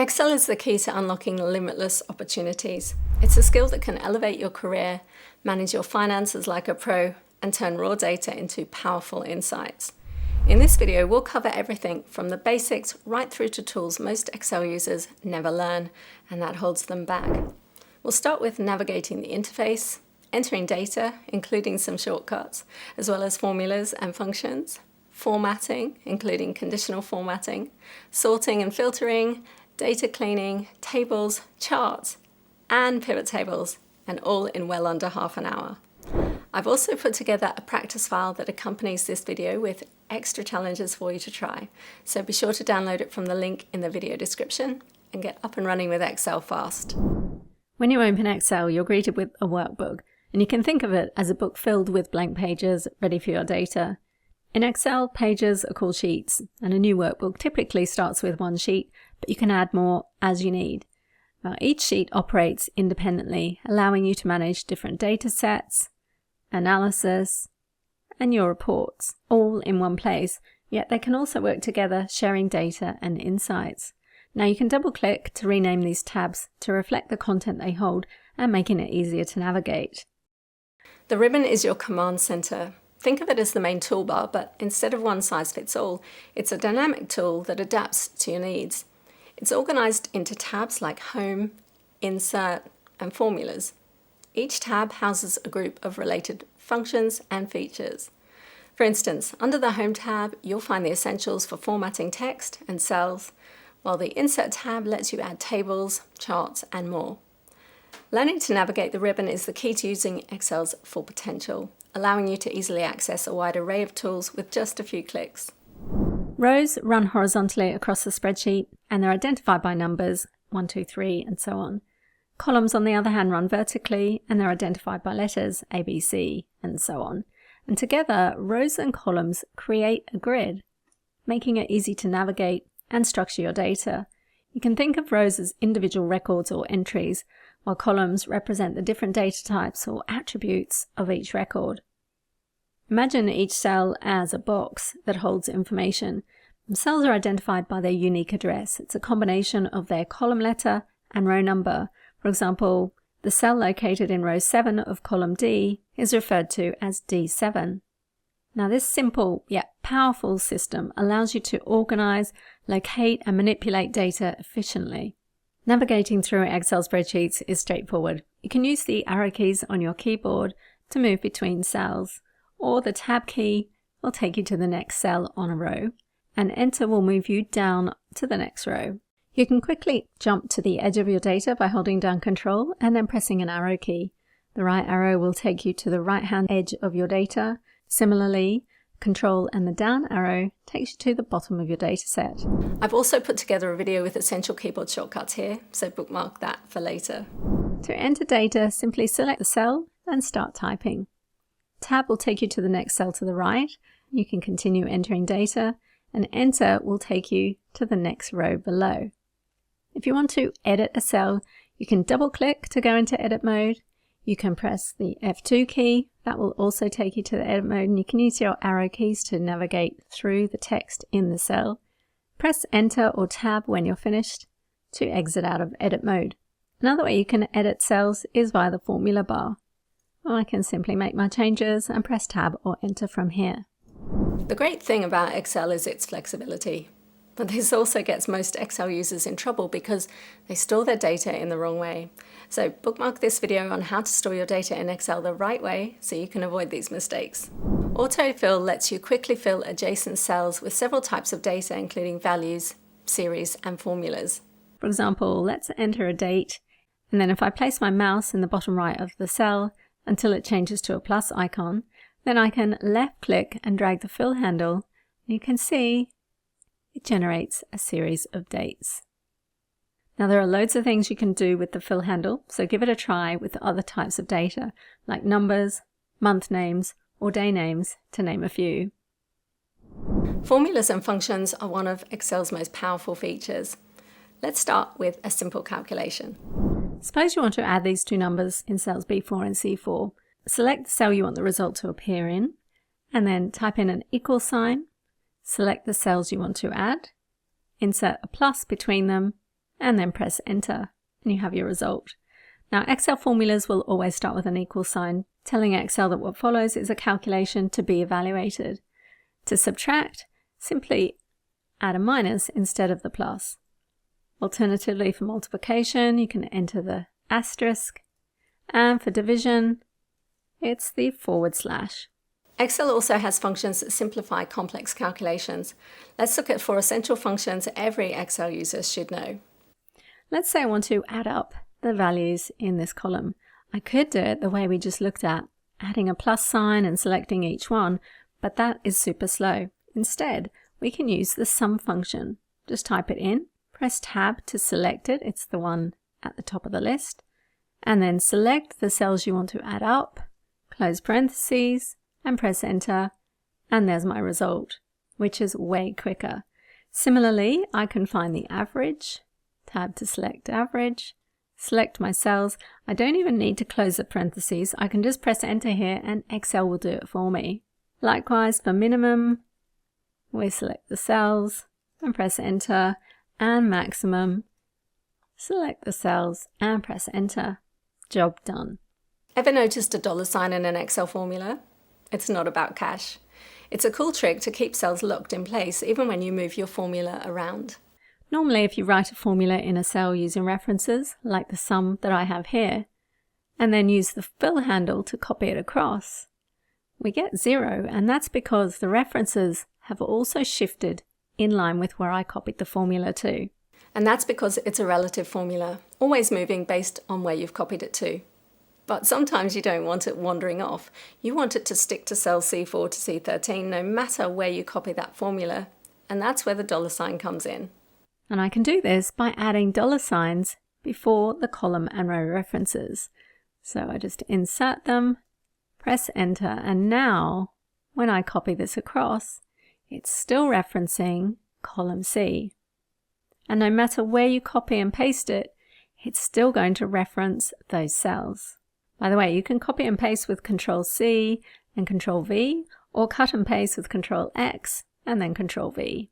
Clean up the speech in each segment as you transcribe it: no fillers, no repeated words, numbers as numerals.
Excel is the key to unlocking limitless opportunities. It's a skill that can elevate your career, manage your finances like a pro, and turn raw data into powerful insights. In this video, we'll cover everything from the basics right through to tools most Excel users never learn, and that holds them back. We'll start with navigating the interface, entering data, including some shortcuts, as well as formulas and functions, formatting, including conditional formatting, sorting and filtering, data cleaning, tables, charts, and pivot tables, and all in well under half an hour. I've also put together a practice file that accompanies this video with extra challenges for you to try, so be sure to download it from the link in the video description and get up and running with Excel fast. When you open Excel, you're greeted with a workbook, and you can think of it as a book filled with blank pages ready for your data. In Excel, pages are called sheets, and a new workbook typically starts with one sheet, but you can add more as you need. Now, each sheet operates independently, allowing you to manage different data sets, analysis, and your reports, all in one place, yet they can also work together, sharing data and insights. Now you can double-click to rename these tabs to reflect the content they hold and making it easier to navigate. The ribbon is your command center. Think of it as the main toolbar, but instead of one size fits all, it's a dynamic tool that adapts to your needs. It's organized into tabs like Home, Insert, and Formulas. Each tab houses a group of related functions and features. For instance, under the Home tab, you'll find the essentials for formatting text and cells, while the Insert tab lets you add tables, charts, and more. Learning to navigate the ribbon is the key to using Excel's full potential, allowing you to easily access a wide array of tools with just a few clicks. Rows run horizontally across the spreadsheet, and they're identified by numbers 1, 2, 3, and so on. Columns, on the other hand, run vertically, and they're identified by letters A, B, C, and so on. And together, rows and columns create a grid, making it easy to navigate and structure your data. You can think of rows as individual records or entries, while columns represent the different data types or attributes of each record. Imagine each cell as a box that holds information. The cells are identified by their unique address. It's a combination of their column letter and row number. For example, the cell located in row 7 of column D is referred to as D7. Now, this simple yet powerful system allows you to organize, locate, and manipulate data efficiently. Navigating through Excel spreadsheets is straightforward. You can use the arrow keys on your keyboard to move between cells, or the Tab key will take you to the next cell on a row, and Enter will move you down to the next row. You can quickly jump to the edge of your data by holding down Control and then pressing an arrow key. The right arrow will take you to the right-hand edge of your data. Similarly, Control and the down arrow takes you to the bottom of your data set. I've also put together a video with essential keyboard shortcuts here, so bookmark that for later. To enter data, simply select the cell and start typing. Tab will take you to the next cell to the right. You can continue entering data, and Enter will take you to the next row below. If you want to edit a cell, you can double-click to go into edit mode. You can press the F2 key. That will also take you to the edit mode, and you can use your arrow keys to navigate through the text in the cell. Press Enter or Tab when you're finished to exit out of edit mode. Another way you can edit cells is via the formula bar. I can simply make my changes and press Tab or Enter from here. The great thing about Excel is its flexibility, but this also gets most Excel users in trouble because they store their data in the wrong way. So bookmark this video on how to store your data in Excel the right way so you can avoid these mistakes. Autofill lets you quickly fill adjacent cells with several types of data, including values, series, and formulas. For example, let's enter a date, and then if I place my mouse in the bottom right of the cell until it changes to a plus icon, then I can left-click and drag the fill handle. You can see it generates a series of dates. Now, there are loads of things you can do with the fill handle, so give it a try with other types of data, like numbers, month names, or day names, to name a few. Formulas and functions are one of Excel's most powerful features. Let's start with a simple calculation. Suppose you want to add these two numbers in cells B4 and C4. Select the cell you want the result to appear in, and then type in an equal sign. Select the cells you want to add, insert a plus between them, and then press enter, and you have your result. Now, Excel formulas will always start with an equal sign, telling Excel that what follows is a calculation to be evaluated. To subtract, simply add a minus instead of the plus. Alternatively, for multiplication, you can enter the asterisk, and for division, it's the /. Excel also has functions that simplify complex calculations. Let's look at 4 essential functions every Excel user should know. Let's say I want to add up the values in this column. I could do it the way we just looked at, adding a plus sign and selecting each one, but that is super slow. Instead, we can use the sum function. Just type it in, press tab to select it, it's the one at the top of the list, and then select the cells you want to add up, close parentheses, and press enter, and there's my result, which is way quicker. Similarly, I can find the average, tab to select average, select my cells. I don't even need to close the parentheses, I can just press enter here and Excel will do it for me. Likewise, for minimum, we select the cells and press enter, and maximum, select the cells and press enter. Job done. Ever noticed a $ in an Excel formula? It's not about cash. It's a cool trick to keep cells locked in place even when you move your formula around. Normally, if you write a formula in a cell using references, like the sum that I have here, and then use the fill handle to copy it across, we get 0, and that's because the references have also shifted in line with where I copied the formula to. And that's because it's a relative formula, always moving based on where you've copied it to. But sometimes you don't want it wandering off. You want it to stick to cell C4 to C13 no matter where you copy that formula, and that's where the $ comes in. And I can do this by adding $ before the column and row references. So I just insert them, press enter, and now when I copy this across, it's still referencing column C. And no matter where you copy and paste it, it's still going to reference those cells. By the way, you can copy and paste with Control-C and Control-V, or cut and paste with Control-X and then Control-V.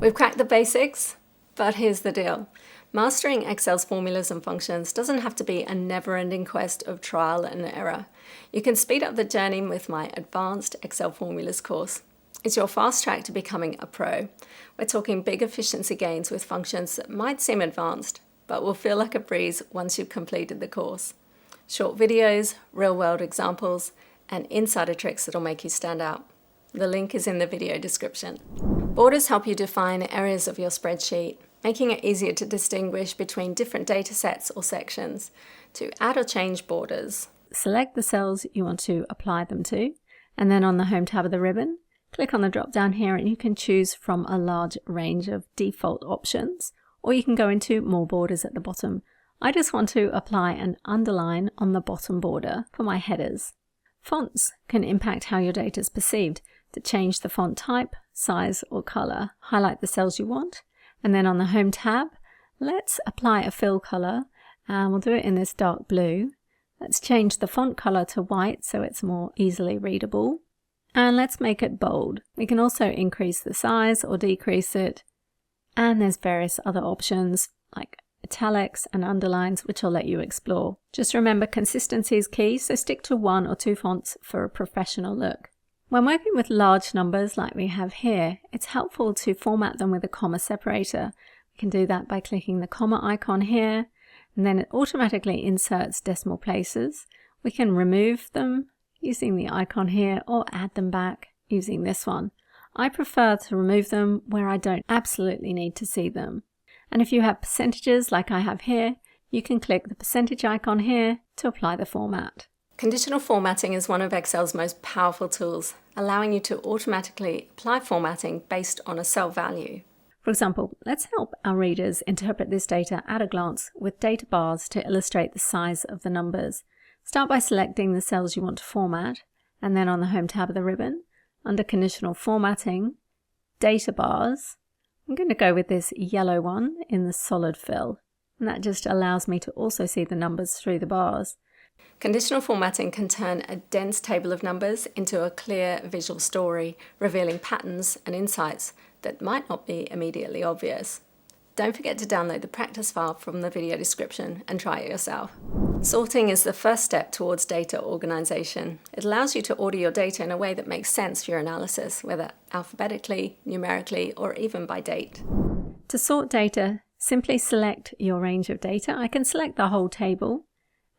We've cracked the basics, but here's the deal. Mastering Excel's formulas and functions doesn't have to be a never-ending quest of trial and error. You can speed up the journey with my Advanced Excel Formulas course. It's your fast track to becoming a pro. We're talking big efficiency gains with functions that might seem advanced, but will feel like a breeze once you've completed the course. Short videos, real-world examples, and insider tricks that'll make you stand out. The link is in the video description. Borders help you define areas of your spreadsheet, making it easier to distinguish between different data sets or sections. To add or change borders, select the cells you want to apply them to, and then on the Home tab of the ribbon, click on the drop down here and you can choose from a large range of default options, or you can go into More Borders at the bottom. I just want to apply an underline on the bottom border for my headers. Fonts can impact how your data is perceived. To change the font type, size, or color, highlight the cells you want, and then on the Home tab, let's apply a fill color, and we'll do it in this dark blue. Let's change the font color to white so it's more easily readable, and let's make it bold. We can also increase the size or decrease it, and there's various other options like italics and underlines, which I'll let you explore. Just remember, consistency is key, so stick to 1 or 2 fonts for a professional look. When working with large numbers like we have here, it's helpful to format them with a comma separator. We can do that by clicking the comma icon here, and then it automatically inserts decimal places. We can remove them using the icon here, or add them back using this one. I prefer to remove them where I don't absolutely need to see them. And if you have percentages like I have here, you can click the percentage icon here to apply the format. Conditional formatting is one of Excel's most powerful tools, allowing you to automatically apply formatting based on a cell value. For example, let's help our readers interpret this data at a glance with data bars to illustrate the size of the numbers. Start by selecting the cells you want to format, and then on the Home tab of the ribbon, under Conditional Formatting, Data Bars, I'm going to go with this yellow one in the solid fill, and that just allows me to also see the numbers through the bars. Conditional formatting can turn a dense table of numbers into a clear visual story, revealing patterns and insights that might not be immediately obvious. don't forget to download the practice file from the video description and try it yourself. Sorting is the first step towards data organization. It allows you to order your data in a way that makes sense for your analysis, whether alphabetically, numerically, or even by date. To sort data, simply select your range of data. I can select the whole table,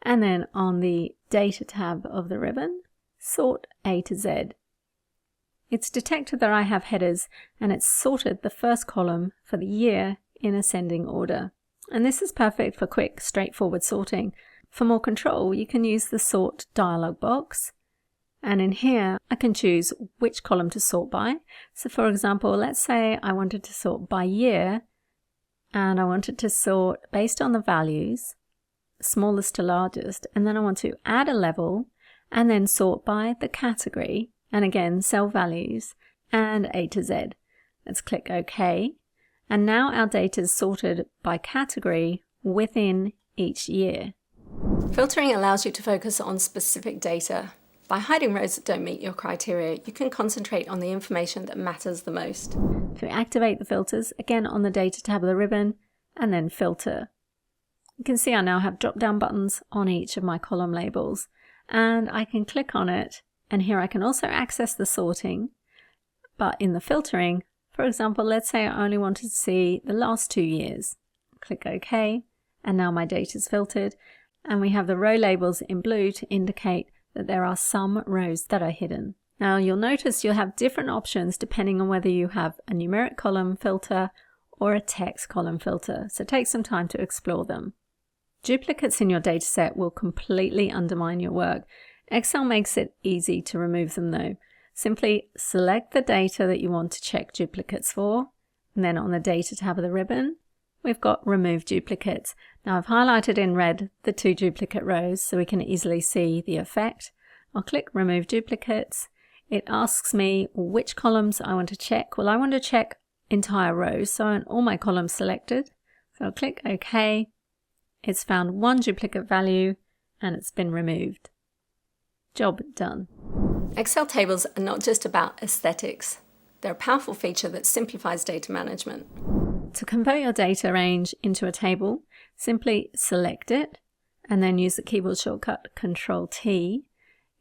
and then on the Data tab of the ribbon, sort A to Z. It's detected that I have headers, and it's sorted the first column for the year in ascending order. And this is perfect for quick, straightforward sorting. For more control, you can use the Sort dialog box, and in here I can choose which column to sort by. So for example, let's say I wanted to sort by year, and I wanted to sort based on the values, smallest to largest, and then I want to add a level and then sort by the category, and again cell values and A to Z. Let's click OK, and now our data is sorted by category within each year. Filtering allows you to focus on specific data. By hiding rows that don't meet your criteria, you can concentrate on the information that matters the most. To activate the filters, again on the Data tab of the ribbon, and then Filter. You can see I now have drop-down buttons on each of my column labels, and I can click on it, and here I can also access the sorting. But in the filtering, for example, let's say I only wanted to see the last 2 years. Click OK, and now my data is filtered, and we have the row labels in blue to indicate that there are some rows that are hidden. Now you'll notice you'll have different options depending on whether you have a numeric column filter or a text column filter, so take some time to explore them. Duplicates in your dataset will completely undermine your work. Excel makes it easy to remove them though. Simply select the data that you want to check duplicates for, and then on the Data tab of the ribbon, we've got Remove Duplicates. Now I've highlighted in red the 2 duplicate rows so we can easily see the effect. I'll click Remove Duplicates. It asks me which columns I want to check. Well, I want to check entire rows, so I want all my columns selected. So I'll click OK. It's found 1 duplicate value and it's been removed. Job done. Excel tables are not just about aesthetics. They're a powerful feature that simplifies data management. To convert your data range into a table, simply select it and then use the keyboard shortcut Ctrl+T.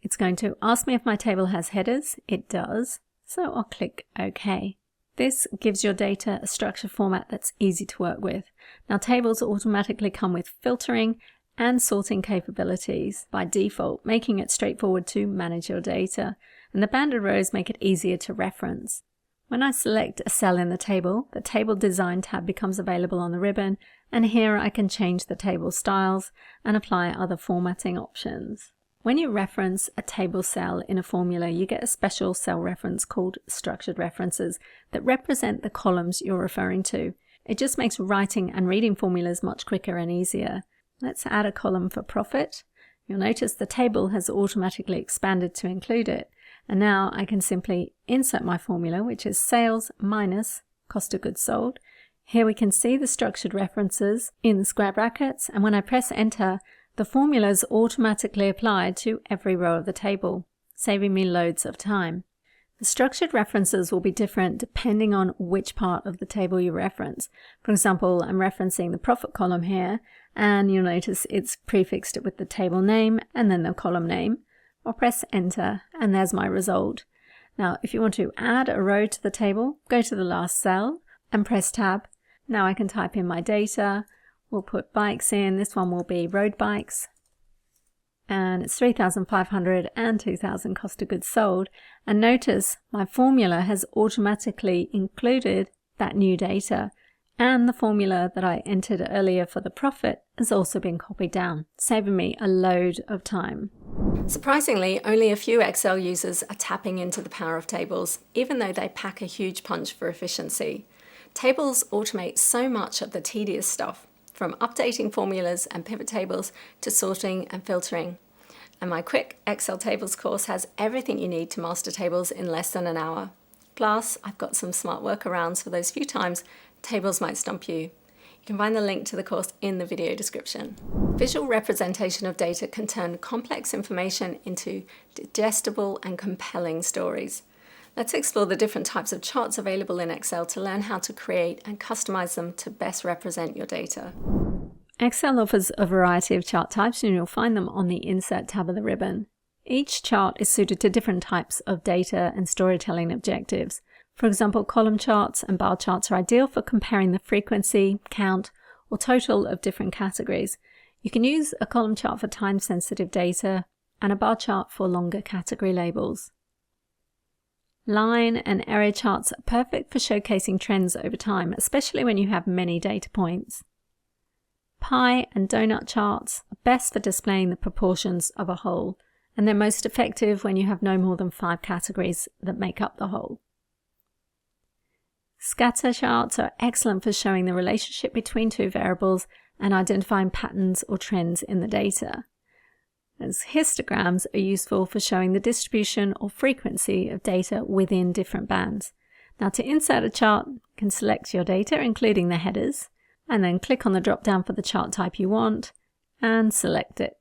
It's going to ask me if my table has headers. It does, so I'll click OK. This gives your data a structured format that's easy to work with. Now tables automatically come with filtering and sorting capabilities by default, making it straightforward to manage your data. And the banded rows make it easier to reference. When I select a cell in the Table Design tab becomes available on the ribbon, and here I can change the table styles and apply other formatting options. When you reference a table cell in a formula, you get a special cell reference called structured references that represent the columns you're referring to. It just makes writing and reading formulas much quicker and easier. Let's add a column for profit. You'll notice the table has automatically expanded to include it. And now I can simply insert my formula, which is sales minus cost of goods sold. Here we can see the structured references in the square brackets, and when I press enter, the formula is automatically applied to every row of the table, saving me loads of time. The structured references will be different depending on which part of the table you reference. For example, I'm referencing the profit column here, and you'll notice it's prefixed with the table name and then the column name. I'll press enter and there's my result. Now if you want to add a row to the table, go to the last cell and press tab. Now I can type in my data. We'll put bikes in. This one will be road bikes. And it's 3,500 and 2,000 cost of goods sold. And notice my formula has automatically included that new data. And the formula that I entered earlier for the profit has also been copied down, saving me a load of time. Surprisingly, only a few Excel users are tapping into the power of tables, even though they pack a huge punch for efficiency. Tables automate so much of the tedious stuff, from updating formulas and pivot tables to sorting and filtering. And my quick Excel tables course has everything you need to master tables in less than an hour. Plus, I've got some smart workarounds for those few times tables might stump you. You can find the link to the course in the video description. Visual representation of data can turn complex information into digestible and compelling stories. Let's explore the different types of charts available in Excel to learn how to create and customize them to best represent your data. Excel offers a variety of chart types, and you'll find them on the Insert tab of the ribbon. Each chart is suited to different types of data and storytelling objectives. For example, column charts and bar charts are ideal for comparing the frequency, count, or total of different categories. You can use a column chart for time-sensitive data and a bar chart for longer category labels. Line and area charts are perfect for showcasing trends over time, especially when you have many data points. Pie and donut charts are best for displaying the proportions of a whole, and they're most effective when you have no more than 5 categories that make up the whole. Scatter charts are excellent for showing the relationship between 2 variables and identifying patterns or trends in the data. As histograms are useful for showing the distribution or frequency of data within different bands. Now, to insert a chart, you can select your data, including the headers, and then click on the drop-down for the chart type you want, and select it.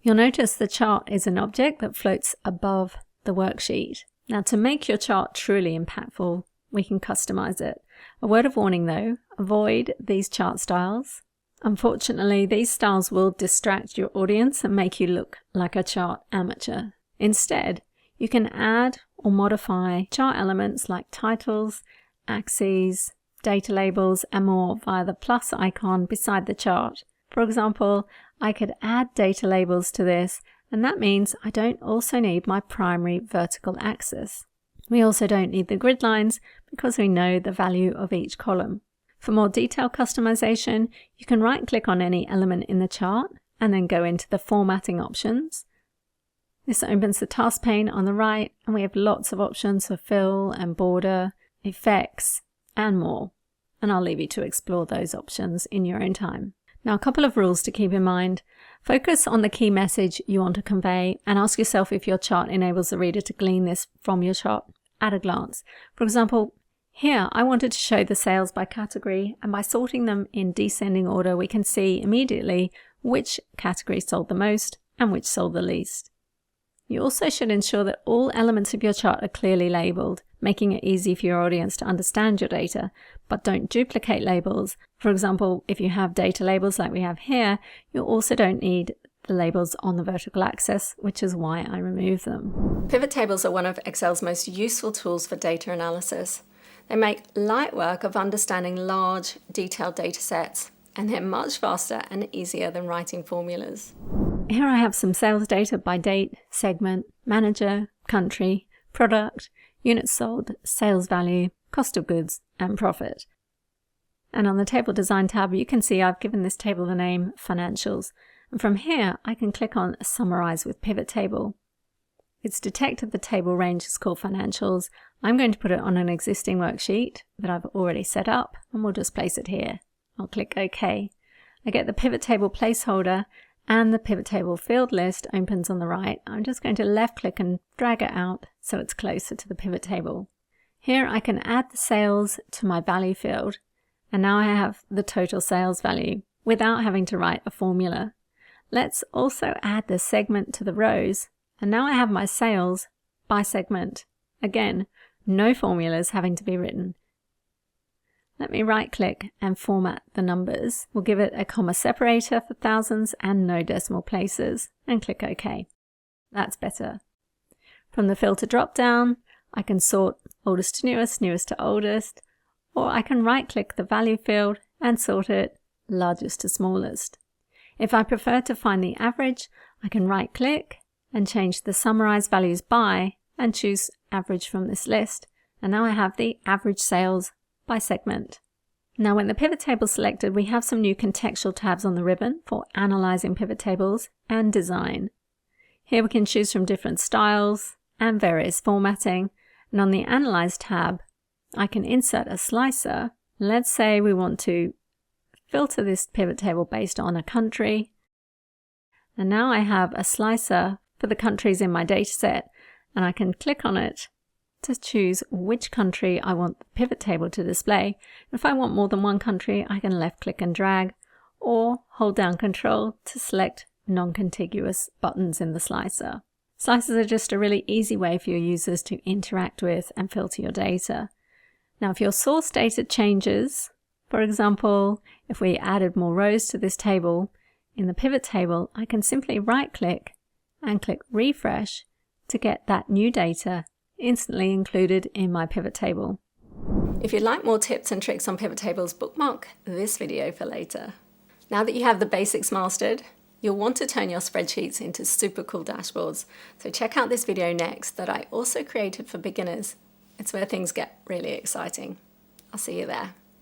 You'll notice the chart is an object that floats above the worksheet. Now, to make your chart truly impactful, we can customize it. A word of warning though, avoid these chart styles. Unfortunately, these styles will distract your audience and make you look like a chart amateur. Instead, you can add or modify chart elements like titles, axes, data labels, and more via the plus icon beside the chart. For example, I could add data labels to this, and that means I don't also need my primary vertical axis. We also don't need the grid lines because we know the value of each column. For more detailed customization, you can right-click on any element in the chart and then go into the formatting options. This opens the task pane on the right, and we have lots of options for fill and border, effects, and more. And I'll leave you to explore those options in your own time. Now, a couple of rules to keep in mind. Focus on the key message you want to convey and ask yourself if your chart enables the reader to glean this from your chart at a glance. For example, here I wanted to show the sales by category, and by sorting them in descending order, we can see immediately which category sold the most and which sold the least. You also should ensure that all elements of your chart are clearly labeled, making it easy for your audience to understand your data, but don't duplicate labels. For example, if you have data labels like we have here, you also don't need the labels on the vertical axis, which is why I remove them. Pivot tables are one of Excel's most useful tools for data analysis. They make light work of understanding large, detailed data sets, and they're much faster and easier than writing formulas. Here I have some sales data by date, segment, manager, country, product, units sold, sales value, cost of goods, and profit. And on the Table Design tab, you can see I've given this table the name Financials. And from here, I can click on Summarize with PivotTable. It's detected the table range is called Financials. I'm going to put it on an existing worksheet that I've already set up, and we'll just place it here. I'll click OK. I get the PivotTable placeholder, and the PivotTable field list opens on the right. I'm just going to left click and drag it out so it's closer to the pivot table. Here I can add the sales to my value field, and now I have the total sales value without having to write a formula. Let's also add the segment to the rows, and now I have my sales by segment. Again, no formulas having to be written. Let me right click and format the numbers. We'll give it a comma separator for thousands and no decimal places, and click OK. That's better. From the filter drop down, I can sort oldest to newest, newest to oldest, or I can right click the value field and sort it largest to smallest. If I prefer to find the average, I can right click and change the summarize values by and choose average from this list, and now I have the average sales by segment. Now, when the pivot table is selected, we have some new contextual tabs on the ribbon for analyzing pivot tables and design. Here we can choose from different styles and various formatting, and on the Analyze tab, I can insert a slicer. Let's say we want to filter this pivot table based on a country, and now I have a slicer for the countries in my data set, and I can click on it to choose which country I want the pivot table to display. If I want more than one country, I can left click and drag, or hold down Control to select non-contiguous buttons in the slicer. Slices are just a really easy way for your users to interact with and filter your data. Now, if your source data changes, for example, if we added more rows to this table, in the pivot table, I can simply right-click and click refresh to get that new data instantly included in my pivot table. If you'd like more tips and tricks on pivot tables, bookmark this video for later. Now that you have the basics mastered, you'll want to turn your spreadsheets into super cool dashboards. So check out this video next that I also created for beginners. It's where things get really exciting. I'll see you there.